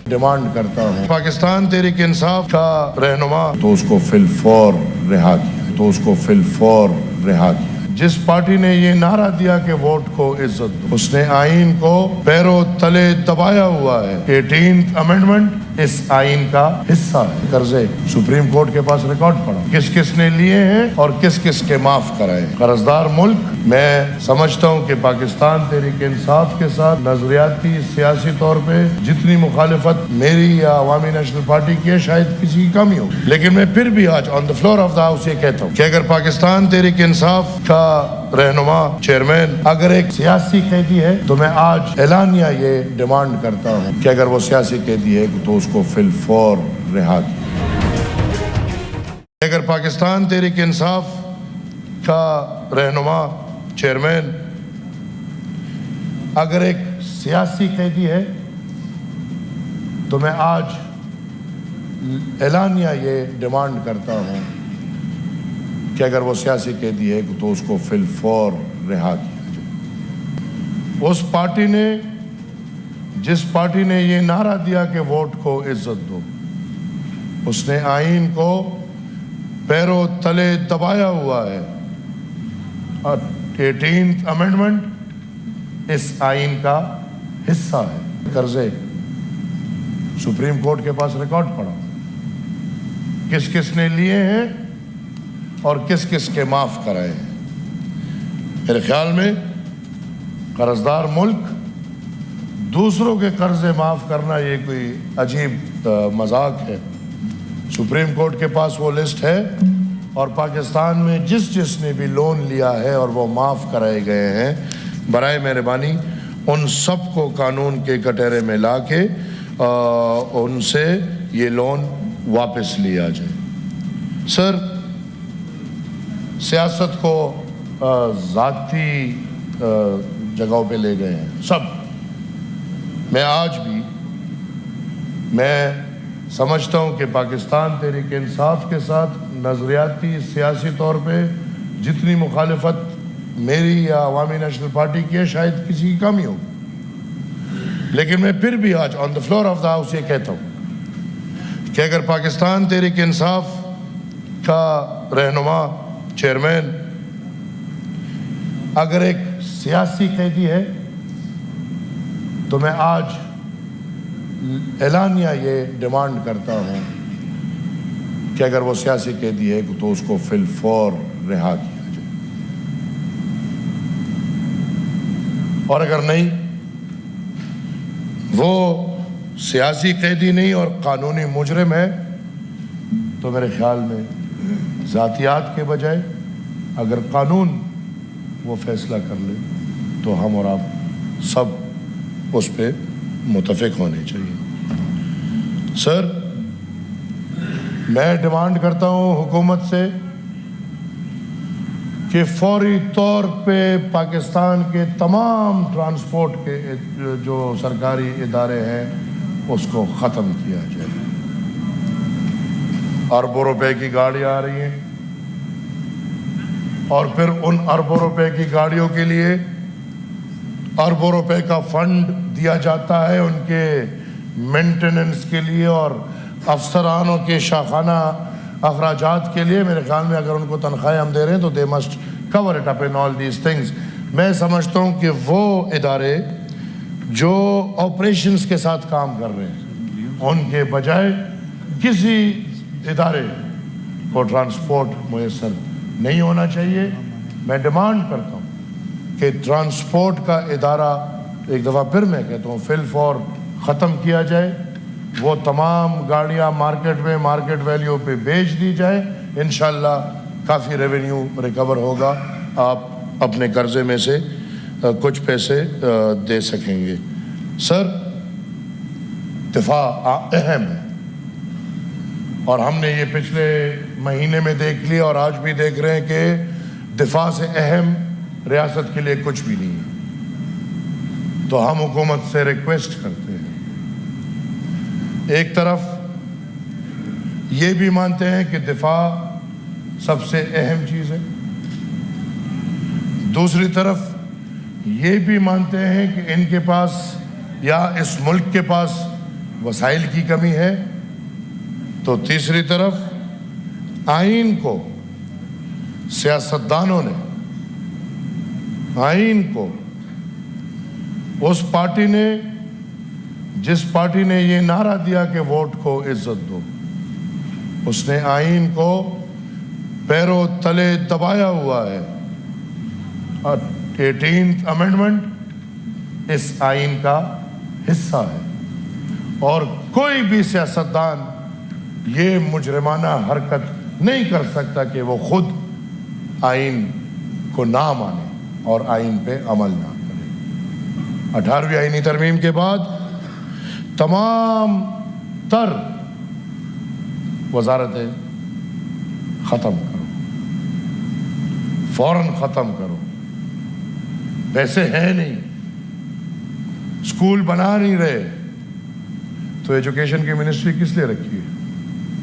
Demand کرتا ہوں پاکستان تحریک انصاف کا رہنما تو اس کو فی الفور رہا کیا جس پارٹی نے یہ نعرہ دیا کہ ووٹ کو عزت دو، اس نے آئین کو پیروں تلے دبایا ہوا ہے۔ 18th امینڈمنٹ اس آئین کا حصہ ہے۔ قرضے سپریم کورٹ کے پاس ریکارڈ پڑا، کس کس نے لیے ہیں اور کس کس کے معاف کرائے۔ قرضدار ملک، میں سمجھتا ہوں کہ پاکستان تحریک انصاف کے ساتھ نظریاتی سیاسی طور پہ جتنی مخالفت میری یا عوامی نیشنل پارٹی کی ہے شاید کسی کی کمی ہو، لیکن میں پھر بھی آج on the floor of the house یہ کہتا ہوں کہ اگر پاکستان تحریک انصاف کا رہنما چیئرمین اگر ایک سیاسی قیدی ہے تو میں آج اعلانیہ یہ ڈیمانڈ کرتا ہوں کہ اگر وہ سیاسی قیدی ہے تو اس کو فی الفور رہا کیا۔ اگر پاکستان تحریک انصاف کا رہنما چیئرمین اگر ایک سیاسی قیدی ہے تو میں آج اعلانیہ یہ ڈیمانڈ کرتا ہوں کہ اگر وہ سیاسی قیدی ہے تو اس کو فی الفور رہا کیا جائے۔ اس پارٹی نے جس پارٹی نے یہ نعرہ دیا کہ ووٹ کو عزت دو، اس نے آئین کو پیروں تلے دبایا ہوا ہے۔ 18th امینڈمنٹ اس آئین کا حصہ ہے۔ قرضے سپریم کورٹ کے پاس ریکارڈ پڑا، کس کس نے لیے ہیں اور کس کس کے معاف کرائے ہیں۔ میرے خیال میں قرضدار ملک دوسروں کے قرضے معاف کرنا یہ کوئی عجیب مذاق ہے۔ سپریم کورٹ کے پاس وہ لسٹ ہے اور پاکستان میں جس نے بھی لون لیا ہے اور وہ معاف کرائے گئے ہیں، برائے مہربانی ان سب کو قانون کے کٹہرے میں لا کے ان سے یہ لون واپس لیا جائے۔ سر، سیاست کو ذاتی جگہوں پہ لے گئے ہیں سب۔ میں آج بھی سمجھتا ہوں کہ پاکستان تحریک انصاف کے ساتھ نظریاتی سیاسی طور پہ جتنی مخالفت میری یا عوامی نیشنل پارٹی کی ہے شاید کسی کی کمی ہو، لیکن میں پھر بھی آج on the floor of the house یہ کہتا ہوں کہ اگر پاکستان تحریک انصاف کا رہنما چیئرمین اگر ایک سیاسی قیدی ہے تو میں آج اعلانیہ یہ ڈیمانڈ کرتا ہوں کہ اگر وہ سیاسی قیدی ہے تو اس کو فی الفور رہا کیا جائے، اور اگر نہیں، وہ سیاسی قیدی نہیں اور قانونی مجرم ہے تو میرے خیال میں ذاتیات کے بجائے اگر قانون وہ فیصلہ کر لے تو ہم اور آپ سب اس پہ متفق ہونے چاہیے۔ سر، میں ڈیمانڈ کرتا ہوں حکومت سے کہ فوری طور پہ پاکستان کے تمام ٹرانسپورٹ کے جو سرکاری ادارے ہیں اس کو ختم کیا جائے۔ اربوں روپے کی گاڑیاں آ رہی ہیں اور پھر ان اربوں روپے کی گاڑیوں کے لیے اربوں روپے کا فنڈ دیا جاتا ہے ان کے مینٹیننس کے لیے اور افسرانوں کے شاخانہ اخراجات کے لیے۔ میرے خیال میں اگر ان کو تنخواہیں ہم دے رہے ہیں تو they must cover it up in all these things. میں سمجھتا ہوں کہ وہ ادارے جو آپریشنز کے ساتھ کام کر رہے ہیں ان کے بجائے کسی ادارے کو ٹرانسپورٹ میسر نہیں ہونا چاہیے۔ میں ڈیمانڈ کرتا ہوں کہ ٹرانسپورٹ کا ادارہ ایک دفعہ پھر میں کہتا ہوں فی الفور ختم کیا جائے، وہ تمام گاڑیاں مارکیٹ میں مارکیٹ ویلیو پہ بیچ دی جائے، انشاءاللہ کافی ریونیو ریکور ہوگا، آپ اپنے قرضے میں سے کچھ پیسے دے سکیں گے۔ سر، دفاع اہم ہے اور ہم نے یہ پچھلے مہینے میں دیکھ لیا اور آج بھی دیکھ رہے ہیں کہ دفاع سے اہم ریاست کے لیے کچھ بھی نہیں ہے۔ تو ہم حکومت سے ریکویسٹ کرتے ہیں، ایک طرف یہ بھی مانتے ہیں کہ دفاع سب سے اہم چیز ہے، دوسری طرف یہ بھی مانتے ہیں کہ ان کے پاس یا اس ملک کے پاس وسائل کی کمی ہے تو تیسری طرف آئین کو سیاستدانوں نے آئین کو اس پارٹی نے جس پارٹی نے یہ نعرہ دیا کہ ووٹ کو عزت دو اس نے آئین کو پیروں تلے دبایا ہوا ہے. 18th امینڈمنٹ اس آئین کا حصہ ہے اور کوئی بھی سیاستدان یہ مجرمانہ حرکت نہیں کر سکتا کہ وہ خود آئین کو نہ مانے اور آئین پہ عمل نہ کرے. 18ویں آئینی ترمیم کے بعد تمام تر وزارتیں ختم کرو، فوراً ختم کرو. پیسے ہیں نہیں، اسکول بنا نہیں رہے تو ایجوکیشن کی منسٹری کس لیے رکھی؟